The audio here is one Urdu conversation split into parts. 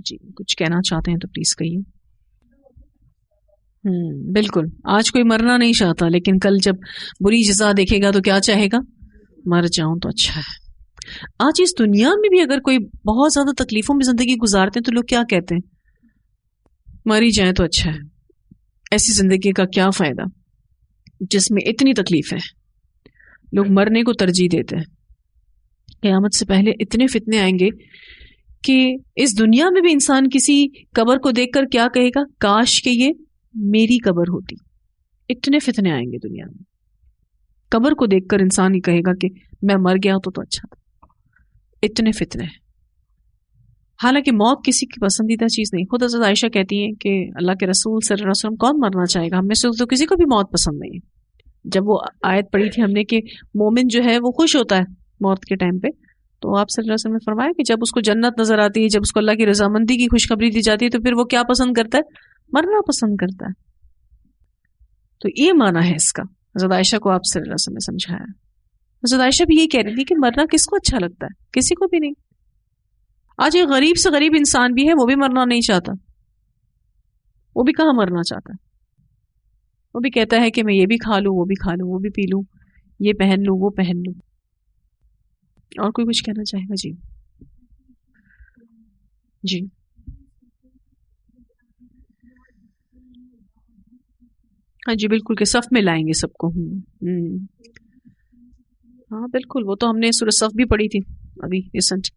جی کچھ کہنا چاہتے ہیں تو پلیز کہیے. بالکل آج کوئی مرنا نہیں چاہتا، لیکن کل جب بری جزا دیکھے گا تو کیا چاہے گا؟ مر جاؤں تو اچھا ہے. آج اس دنیا میں بھی اگر کوئی بہت زیادہ تکلیفوں میں زندگی گزارتے ہیں تو لوگ کیا کہتے ہیں؟ مر ہی جائیں تو اچھا ہے. ایسی زندگی کا کیا فائدہ جس میں اتنی تکلیف ہے؟ لوگ مرنے کو ترجیح دیتے ہیں. قیامت سے پہلے اتنے فتنے آئیں گے کہ اس دنیا میں بھی انسان کسی قبر کو دیکھ کر کیا کہے گا؟ کاش کہ یہ میری قبر ہوتی. اتنے فتنے آئیں گے دنیا میں. قبر کو دیکھ کر انسان ہی کہے گا کہ میں مر گیا تو اچھا تھا. اتنے فتنے ہیں. حالانکہ موت کسی کی پسندیدہ چیز نہیں. خود حضرت عائشہ کہتی ہیں کہ اللہ کے رسول صلی اللہ علیہ وسلم کون مرنا چاہے گا؟ ہم میں سے تو کسی کو بھی موت پسند نہیں ہے. جب وہ آیت پڑھی تھی ہم نے کہ مومن جو ہے وہ خوش ہوتا ہے موت کے ٹائم پہ، تو آپ صلی اللہ علیہ وسلم نے فرمایا کہ جب اس کو جنت نظر آتی ہے، جب اس کو اللہ کی رضامندی کی خوشخبری دی جاتی ہے، تو پھر وہ کیا پسند کرتا ہے؟ مرنا پسند کرتا ہے. تو یہ معنی ہے اس کا. حضرت عائشہ کو آپ صلی اللہ علیہ وسلم نے سمجھایا. حضرت عائشہ بھی یہ کہہ رہی تھی کہ مرنا کس کو اچھا لگتا ہے؟ کسی کو بھی نہیں. آج ایک غریب سے غریب انسان بھی ہے، وہ بھی مرنا نہیں چاہتا. وہ بھی کہاں مرنا چاہتا ہے؟ وہ بھی کہتا ہے کہ میں یہ بھی کھا لوں، وہ بھی کھا لوں، وہ بھی پی لوں، یہ پہن لوں، وہ پہن لوں. اور کوئی کچھ کہنا چاہے گا؟ جی جی ہاں جی بالکل کہ صف میں لائیں گے سب کو. ہاں بالکل، وہ تو ہم نے سورۃ صف بھی پڑھی تھی ابھی ریسنٹ،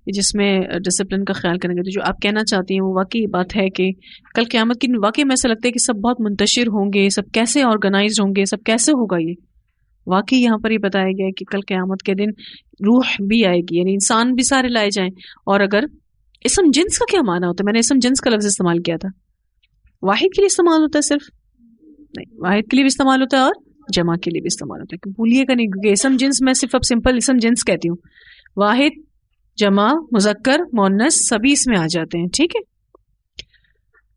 جس میں ڈسپلن کا خیال کریں گے. تو جو آپ کہنا چاہتی ہیں وہ واقعی بات ہے کہ کل قیامت کی واقعی میں ایسا لگتا ہے کہ سب بہت منتشر ہوں گے، سب کیسے آرگنائزڈ ہوں گے، سب کیسے ہوگا. یہ واقعی یہاں پر یہ بتایا گیا ہے کہ کل قیامت کے دن روح بھی آئے گی، یعنی انسان بھی سارے لائے جائیں. اور اگر اسم جنس کا کیا معنی ہوتا ہے؟ میں نے اسم جنس کا لفظ استعمال کیا تھا. واحد کے لیے استعمال ہوتا ہے صرف؟ نہیں، واحد کے لیے بھی استعمال ہوتا ہے اور جمع کے لیے بھی استعمال ہوتا ہے. بھولیے گا نہیں، کیونکہ اسم جنس میں صرف اب سمپل اسم جنس کہتی ہوں. واحد، جمع، مذکر، مؤنث سبھی اس میں آ جاتے ہیں. ٹھیک ہے،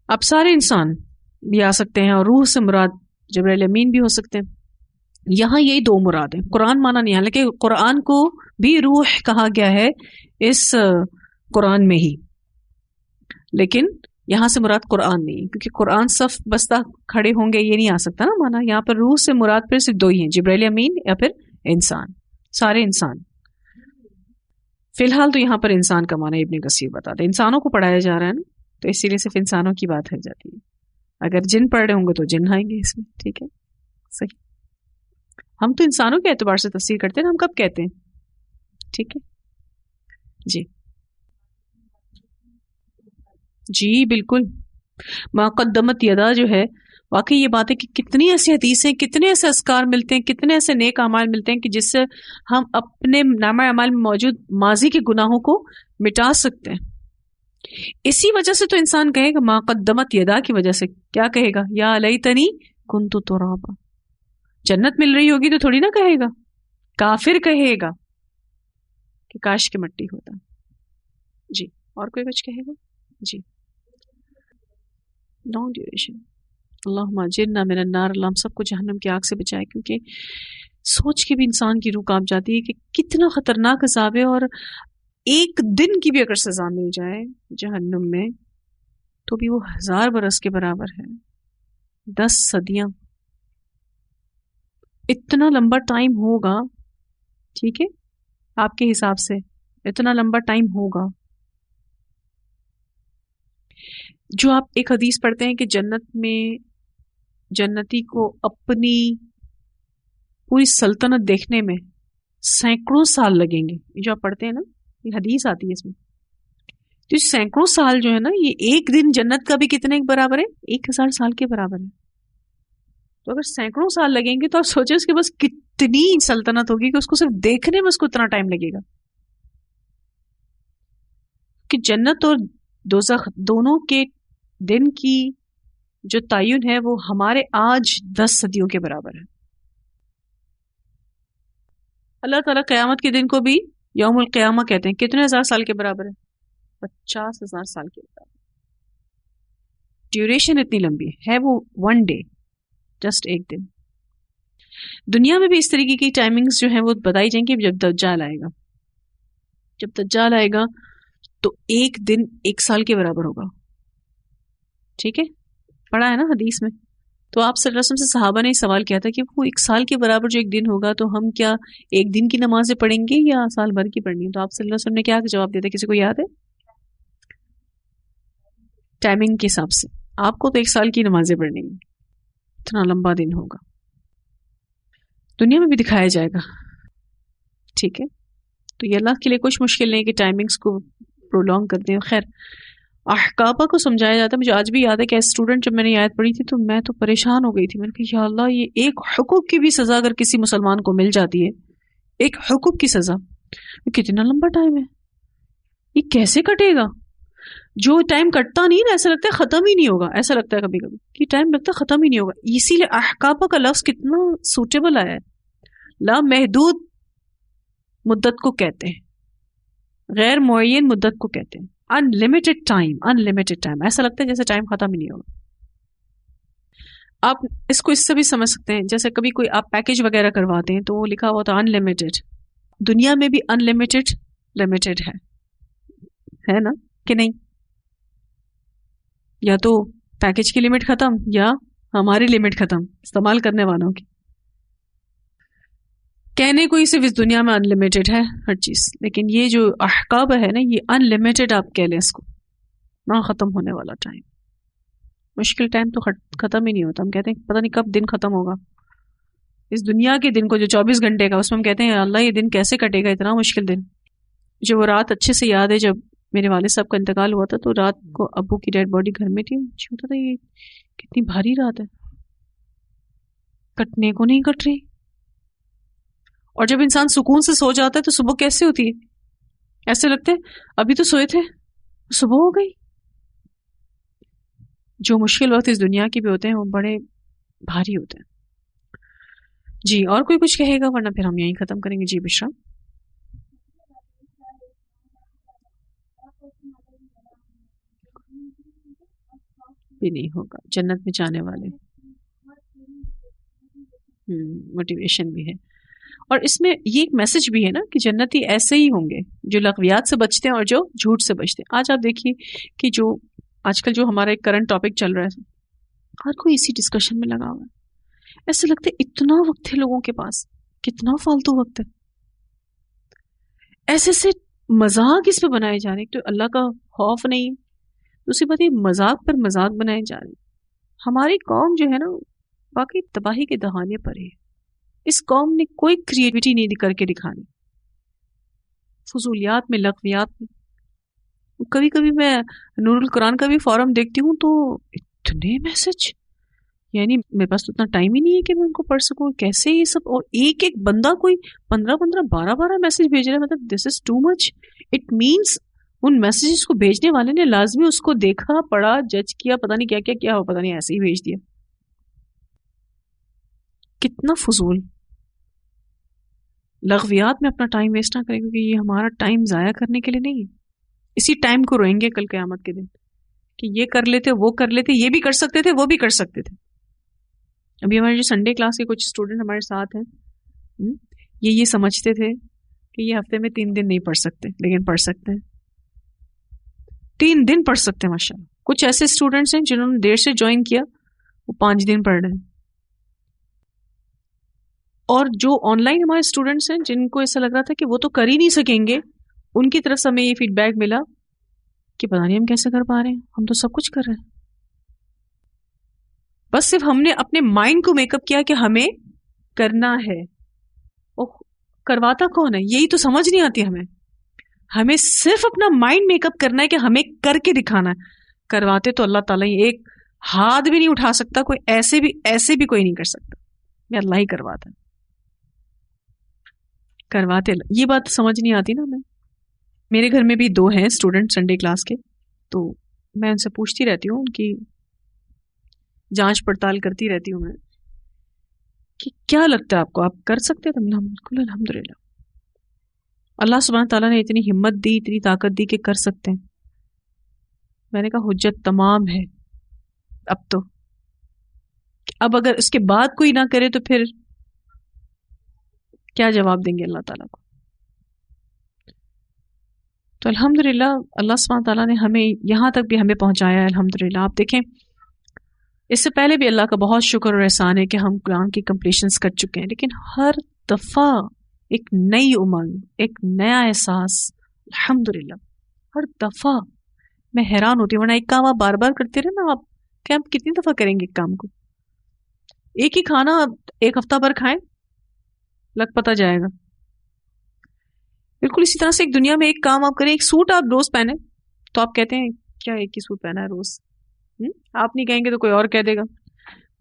اب سارے انسان بھی آ سکتے ہیں، اور روح سے مراد جبرائیل امین بھی ہو سکتے ہیں. یہاں یہی دو مراد ہیں. قرآن مانا نہیں، حالانکہ قرآن کو بھی روح کہا گیا ہے اس قرآن میں ہی، لیکن یہاں سے مراد قرآن نہیں، کیونکہ قرآن صف بستہ کھڑے ہوں گے یہ نہیں آ سکتا نا مانا. یہاں پر روح سے مراد پھر صرف دو ہی ہیں، جبرائیل امین یا پھر انسان، سارے انسان. فی الحال تو یہاں پر انسان کا معنی ابن کثیر بتاتے ہیں. انسانوں کو پڑھایا جا رہا ہے نا، تو اسی لیے صرف انسانوں کی بات ہو جاتی ہے. اگر جن پڑھ رہے ہوں گے تو جن آئیں گے اس میں. ٹھیک ہے صحیح. ہم تو انسانوں کے اعتبار سے تفسیر کرتے ہیں نا، ہم کب کہتے ہیں؟ ٹھیک ہے جی جی بالکل. ما قدمت یدا جو ہے، واقعی یہ بات ہے کہ کتنی ایسی حدیثیں، کتنے ایسے اذکار ملتے ہیں، کتنے ایسے نیک اعمال ملتے ہیں کہ جس سے ہم اپنے نامہ اعمال میں موجود ماضی کے گناہوں کو مٹا سکتے ہیں. اسی وجہ سے تو انسان کہے گا، ما قدمت یدا کی وجہ سے کیا کہے گا؟ یا لیتنی کنت ترابا. جنت مل رہی ہوگی تو تھوڑی نہ کہے گا. کافر کہے گا کہ کاش کی مٹی ہوتا. جی اور کوئی کچھ کہے گا؟ جی لانگ ڈیوریشن. اللہم اجرنا من النار. اللہ ہم سب کو جہنم کی آگ سے بچائے، کیونکہ سوچ کے بھی انسان کی روح کانپ جاتی ہے کہ کتنا خطرناک عذاب ہے. اور ایک دن کی بھی اگر سزا مل جائے جہنم میں تو بھی وہ 1000 برس کے برابر ہے. 10 صدیاں، اتنا لمبا ٹائم ہوگا. ٹھیک ہے، آپ کے حساب سے اتنا لمبا ٹائم ہوگا. جو آپ ایک حدیث پڑھتے ہیں کہ جنت میں جنتی کو اپنی پوری سلطنت دیکھنے میں سینکڑوں سال لگیں گے. یہ جو آپ پڑھتے ہیں نا، یہ حدیث آتی ہے اس میں. تو سینکڑوں سال جو ہے نا، یہ ایک دن جنت کا بھی کتنے برابر ہے؟ 1000 سال کے برابر ہے. تو اگر سینکڑوں سال لگیں گے تو آپ سوچیں اس کے پاس کتنی سلطنت ہوگی کہ اس کو صرف دیکھنے میں اس کو اتنا ٹائم لگے گا. کہ جنت اور دوزخ دونوں کے دن کی جو تعین ہے وہ ہمارے آج 10 صدیوں کے برابر ہے. اللہ تعالیٰ قیامت کے دن کو بھی یوم القیامہ کہتے ہیں. کتنے 1000 سال کے برابر ہے؟ 50,000 سال کے برابر. ڈیوریشن اتنی لمبی ہے وہ 1 ڈے، جسٹ ایک دن. دنیا میں بھی اس طریقے کی ٹائمنگز جو ہیں وہ بتائی جائیں گی جب دجال آئے گا. جب دجال آئے گا تو ایک دن 1 سال کے برابر ہوگا. ٹھیک ہے، پڑھا ہے نا حدیث میں. تو آپ صلی اللہ علیہ وسلم سے صحابہ نے سوال کیا تھا کہ وہ 1 سال کے برابر جو ایک دن ہوگا تو ہم کیا ایک دن کی نمازیں پڑھیں گے یا سال بھر کی پڑھنی ہے؟ تو آپ صلی اللہ علیہ وسلم نے کیا جواب دیا تھا؟ کسی کو یاد ہے؟ ٹائمنگ کے حساب سے آپ کو تو 1 سال کی نمازیں پڑھنی ہیں، اتنا لمبا دن ہوگا. دنیا میں بھی دکھایا جائے گا. ٹھیک ہے، تو یہ اللہ کے لیے کچھ مشکل نہیں کہ ٹائمنگز کو پرولونگ کر دیں. خیر، احقابہ کو سمجھایا جاتا ہے. مجھے آج بھی یاد ہے کہ ایز اسٹوڈنٹ جب میں نے آیت پڑھی تھی تو میں تو پریشان ہو گئی تھی. میں نے کہا یا اللہ، یہ ایک حقوق کی بھی سزا اگر کسی مسلمان کو مل جاتی ہے، ایک حقوق کی سزا، کتنا لمبا ٹائم ہے، یہ کیسے کٹے گا؟ جو ٹائم کٹتا نہیں نا، ایسا لگتا ہے ختم ہی نہیں ہوگا. ایسا لگتا ہے کبھی کبھی کہ ٹائم لگتا ہے ختم ہی نہیں ہوگا. اسی لیے احقابہ کا لفظ کتنا سوٹیبل آیا ہے. لا محدود مدت کو کہتے ہیں، غیر معین مدت کو کہتے ہیں. انلمیٹڈ ٹائم، ایسا لگتا ہے جیسے ٹائم ختم ہی نہیں ہوگا. آپ اس کو اس سے بھی سمجھ سکتے ہیں، جیسے کبھی کوئی آپ پیکج وغیرہ کرواتے ہیں تو وہ لکھا ہوا تھا انلمیٹڈ. دنیا میں بھی انلمیٹڈ لمیٹڈ ہے نا کہ نہیں؟ یا تو پیکج کی لمٹ ختم یا ہماری لمٹ ختم استعمال کرنے والوں کی. کہنے کو ہی صرف اس دنیا میں انلمیٹڈ ہے ہر چیز، لیکن یہ جو احقاب ہے نا، یہ انلمیٹڈ آپ کہہ لیں اس کو، نہ ختم ہونے والا ٹائم. مشکل ٹائم تو ختم ہی نہیں ہوتا. ہم کہتے ہیں پتہ نہیں کب دن ختم ہوگا. اس دنیا کے دن کو جو 24 گھنٹے کا، اس میں ہم کہتے ہیں اللہ یہ دن کیسے کٹے گا، اتنا مشکل دن. جو وہ رات اچھے سے یاد ہے جب میرے والد صاحب کا انتقال ہوا تھا تو رات کو ابو کی ڈیڈ باڈی گھر میں تھی. مجھے ہوتا تھا یہ کتنی بھاری رات ہے، کٹنے کو نہیں کٹ رہی. اور جب انسان سکون سے سو جاتا ہے تو صبح کیسے ہوتی ہے؟ ایسے لگتے ابھی تو سوئے تھے، صبح ہو گئی. جو مشکل وقت اس دنیا کے بھی ہوتے ہیں وہ بڑے بھاری ہوتے ہیں. جی اور کوئی کچھ کہے گا ورنہ پھر ہم یہیں ختم کریں گے. جی بشرا. بھی نہیں ہوگا، جنت میں جانے والے موٹیویشن بھی ہے. اور اس میں یہ ایک میسج بھی ہے نا کہ جنتی ایسے ہی ہوں گے جو لغویات سے بچتے ہیں اور جو جھوٹ سے بچتے ہیں. آج آپ دیکھیے کہ جو آج کل جو ہمارا ایک کرنٹ ٹاپک چل رہا ہے، ہر کوئی اسی ڈسکشن میں لگا ہوا ہے. ایسے لگتا ہے اتنا وقت ہے لوگوں کے پاس، کتنا فالتو وقت ہے. ایسے سے مذاق اس پہ بنائے جا رہے ہیں. تو اللہ کا خوف نہیں، دوسری بات یہ مذاق پر مذاق بنائے جا رہے ہیں. ہماری قوم جو ہے نا واقعی تباہی کے دہانے پر ہے. اس قوم نے کوئی کریٹیوٹی نہیں کر کے دکھانی، فضولیات میں، لغویات میں. کبھی کبھی میں نور القرآن کا بھی فورم دیکھتی ہوں تو اتنے میسج، یعنی میرے پاس تو اتنا ٹائم ہی نہیں ہے کہ میں ان کو پڑھ سکوں. کیسے یہ سب، اور ایک ایک بندہ کوئی 15 12 میسج بھیج رہا ہے. مطلب this is too much. It means ان میسیجز کو بھیجنے والے نے لازمی اس کو دیکھا، پڑھا، جج کیا، پتہ نہیں کیا کیا کیا ہو، پتہ نہیں ایسے ہی بھیج دیا. کتنا فضول. لغویات میں اپنا ٹائم ویسٹ نہ کریں، کیونکہ یہ ہمارا ٹائم ضائع کرنے کے لیے نہیں ہے. اسی ٹائم کو روئیں گے کل قیامت کے دن کہ یہ کر لیتے، وہ کر لیتے، یہ بھی کر سکتے تھے، وہ بھی کر سکتے تھے. ابھی ہمارے جو سنڈے کلاس کے کچھ اسٹوڈنٹ ہمارے ساتھ ہیں، یہ سمجھتے تھے کہ یہ ہفتے میں 3 دن نہیں پڑھ سکتے، لیکن پڑھ سکتے ہیں. 3 دن پڑھ سکتے ہیں ماشاء اللہ. کچھ ایسے اسٹوڈنٹس ہیں جنہوں نے دیر سے جوائن کیا، وہ 5 دن پڑھ رہے ہیں. اور جو آن لائن ہمارے اسٹوڈنٹس ہیں جن کو ایسا لگ رہا تھا کہ وہ تو کر ہی نہیں سکیں گے، ان کی طرف سے ہمیں یہ فیڈ بیک ملا کہ پتہ نہیں ہم کیسے کر پا رہے ہیں، ہم تو سب کچھ کر رہے ہیں. بس صرف ہم نے اپنے مائنڈ کو میک اپ کیا کہ ہمیں کرنا ہے. کرواتا کون ہے؟ یہی تو سمجھ نہیں آتی ہمیں. ہمیں صرف اپنا مائنڈ میک اپ کرنا ہے کہ ہمیں کر کے دکھانا ہے. کرواتے تو اللہ تعالیٰ ایک ہاتھ بھی نہیں اٹھا سکتا، کوئی ایسے بھی کوئی نہیں کر سکتا. یہ اللہ ہی کرواتا ہے. کرواتے یہ بات سمجھ نہیں آتی نا ہمیں. میرے گھر میں بھی 2 ہیں اسٹوڈنٹ سنڈے کلاس کے، تو میں ان سے پوچھتی رہتی ہوں، ان کی جانچ پڑتال کرتی رہتی ہوں میں کہ کیا لگتا ہے آپ کو، آپ کر سکتے ہیں؟ بالکل الحمدللہ. اللہ سبحانہ تعالیٰ نے اتنی ہمت دی، اتنی طاقت دی کہ کر سکتے ہیں. میں نے کہا حجت تمام ہے. اب اگر اس کے بعد کوئی نہ کرے تو پھر کیا جواب دیں گے اللہ تعالیٰ کو؟ تو الحمدللہ اللہ سبحانہ تعالیٰ نے ہمیں یہاں تک بھی ہمیں پہنچایا ہے الحمدللہ. آپ دیکھیں اس سے پہلے بھی اللہ کا بہت شکر اور احسان ہے کہ ہم قرآن کی کمپلیشنز کر چکے ہیں، لیکن ہر دفعہ ایک نئی امنگ، ایک نیا احساس. الحمدللہ ہر دفعہ میں حیران ہوتی ہوں، ورنہ ایک کام آپ بار بار کرتے رہے نا، آپ کیا آپ کتنی دفعہ کریں گے ایک کام کو؟ ایک ہی کھانا آپ ایک ہفتہ بھر کھائیں، لگ پتہ جائے گا. بالکل اسی طرح سے ایک دنیا میں ایک کام آپ کریں، ایک سوٹ آپ روز پہنے تو آپ کہتے ہیں کیا ایک ہی سوٹ پہنا ہے روز؟ آپ نہیں کہیں گے تو کوئی اور کہہ دے گا.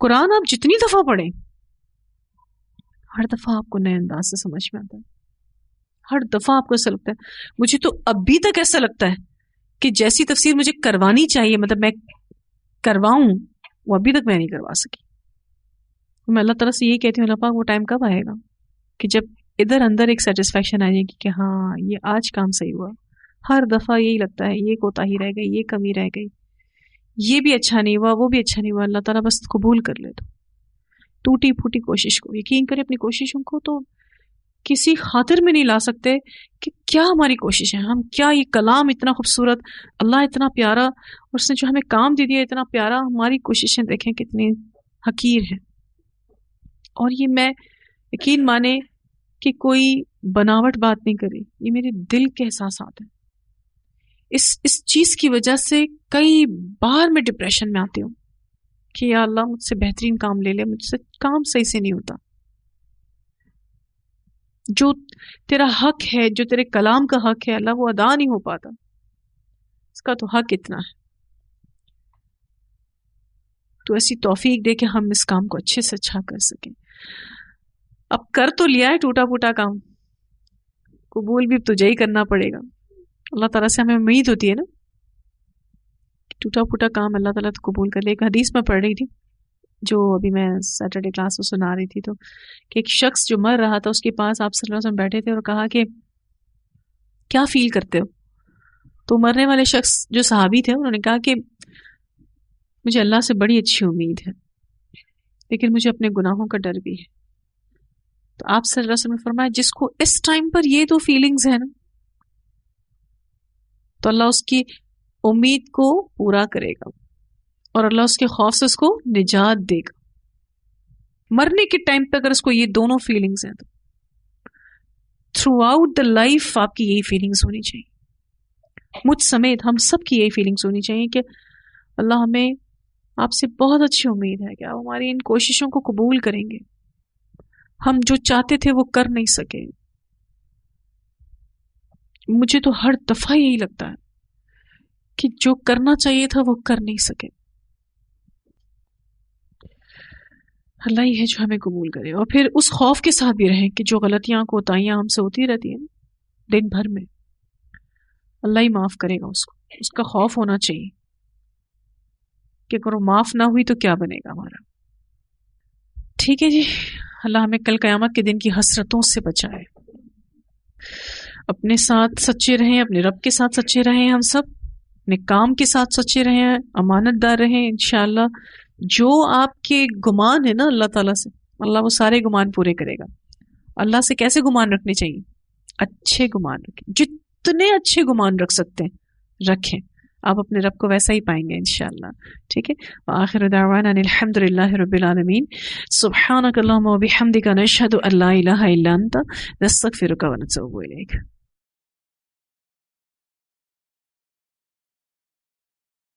قرآن آپ جتنی دفعہ پڑھیں ہر دفعہ آپ کو نئے انداز سے سمجھ میں آتا ہے. ہر دفعہ آپ کو ایسا لگتا ہے، مجھے تو ابھی تک ایسا لگتا ہے کہ جیسی تفسیر مجھے کروانی چاہیے، مطلب میں کرواؤں، وہ ابھی تک میں نہیں کروا سکی. میں اللہ تعالیٰ سے یہی کہتی ہوں اللہ پاک وہ ٹائم کب آئے گا کہ جب ادھر اندر ایک سیٹسفیکشن آ جائے گی کہ ہاں یہ آج کام صحیح ہوا. ہر دفعہ یہی لگتا ہے یہ کوتاہی رہ گئی، یہ کمی رہ گئی، یہ بھی اچھا نہیں ہوا، وہ بھی اچھا نہیں ہوا. اللہ تعالیٰ بس قبول کر لے. تو ٹوٹی پھوٹی کوشش کو یقین کرے، اپنی کوششوں کو تو کسی خاطر میں نہیں لا سکتے کہ کیا ہماری کوشش ہے، ہم کیا یہ کلام اتنا خوبصورت، اللہ اتنا پیارا، اور اس نے جو ہمیں کام دے دیا اتنا پیارا، ہماری کوششیں دیکھیں کتنی حقیر ہیں. اور یہ میں یقین مانے کہ کوئی بناوٹ بات نہیں کری، یہ میرے دل کے احساسات ہیں. اس چیز کی وجہ سے کئی بار میں ڈپریشن میں آتی ہوں کہ یا اللہ مجھ سے بہترین کام لے لے، مجھ سے کام صحیح سے نہیں ہوتا. جو تیرا حق ہے، جو تیرے کلام کا حق ہے اللہ، وہ ادا نہیں ہو پاتا. اس کا تو حق اتنا ہے. تو ایسی توفیق دے کہ ہم اس کام کو اچھے سے اچھا کر سکیں. اب کر تو لیا ہے ٹوٹا پھوٹا کام، قبول بھی تجھے ہی کرنا پڑے گا. اللہ تعالیٰ سے ہمیں امید ہوتی ہے نا، ٹوٹا پھوٹا کام اللہ تعالیٰ تو قبول کر لے. ایک حدیث میں پڑھ رہی تھی جو ابھی میں سیٹرڈے کلاس میں سنا رہی تھی، تو کہ ایک شخص جو مر رہا تھا اس کے پاس آپ صلی اللہ علیہ وسلم بیٹھے تھے اور کہا کہ کیا فیل کرتے ہو؟ تو مرنے والے شخص جو صحابی تھے انہوں نے کہا کہ مجھے اللہ سے بڑی اچھی امید ہے، لیکن مجھے اپنے گناہوں کا ڈر بھی ہے. تو آپ صلی اللہ علیہ وسلم نے فرمایا جس کو اس ٹائم پر یہ دو فیلنگز ہیں نا، تو اللہ اس کی امید کو پورا کرے گا اور اللہ اس کے خوف سے اس کو نجات دے گا. مرنے کے ٹائم پہ اگر اس کو یہ دونوں فیلنگز ہیں تو تھرو آؤٹ دا لائف آپ کی یہی فیلنگز ہونی چاہیے. مجھ سمیت ہم سب کی یہی فیلنگز ہونی چاہیے کہ اللہ ہمیں آپ سے بہت اچھی امید ہے کہ آپ ہماری ان کوششوں کو قبول کریں گے. ہم جو چاہتے تھے وہ کر نہیں سکے. مجھے تو ہر دفعہ یہی لگتا ہے کہ جو کرنا چاہیے تھا وہ کر نہیں سکے. اللہ ہی ہے جو ہمیں قبول کرے. اور پھر اس خوف کے ساتھ بھی رہیں کہ جو غلطیاں کوتاہیاں ہم سے ہوتی رہتی ہیں دن بھر میں، اللہ ہی معاف کرے گا اس کو. اس کا خوف ہونا چاہیے کہ اگر وہ معاف نہ ہوئی تو کیا بنے گا ہمارا. ٹھیک ہے جی، اللہ ہمیں کل قیامت کے دن کی حسرتوں سے بچائے. اپنے ساتھ سچے رہیں، اپنے رب کے ساتھ سچے رہیں، ہم سب اپنے کام کے ساتھ سچے رہیں، امانت دار رہیں. انشاءاللہ جو آپ کے گمان ہے نا اللہ تعالیٰ سے، اللہ وہ سارے گمان پورے کرے گا. اللہ سے کیسے گمان رکھنے چاہیے؟ اچھے گمان رکھیں، جتنے اچھے گمان رکھ سکتے ہیں رکھیں. آپ اپنے رب کو ویسا ہی پائیں گے انشاءاللہ. ٹھیک ہے. وآخر دعوانا ان الحمد للہ رب العالمین. سبحانک اللہم وبحمدک نشہد ان لا الہ الا انت نستغفرک ونتوب الیک.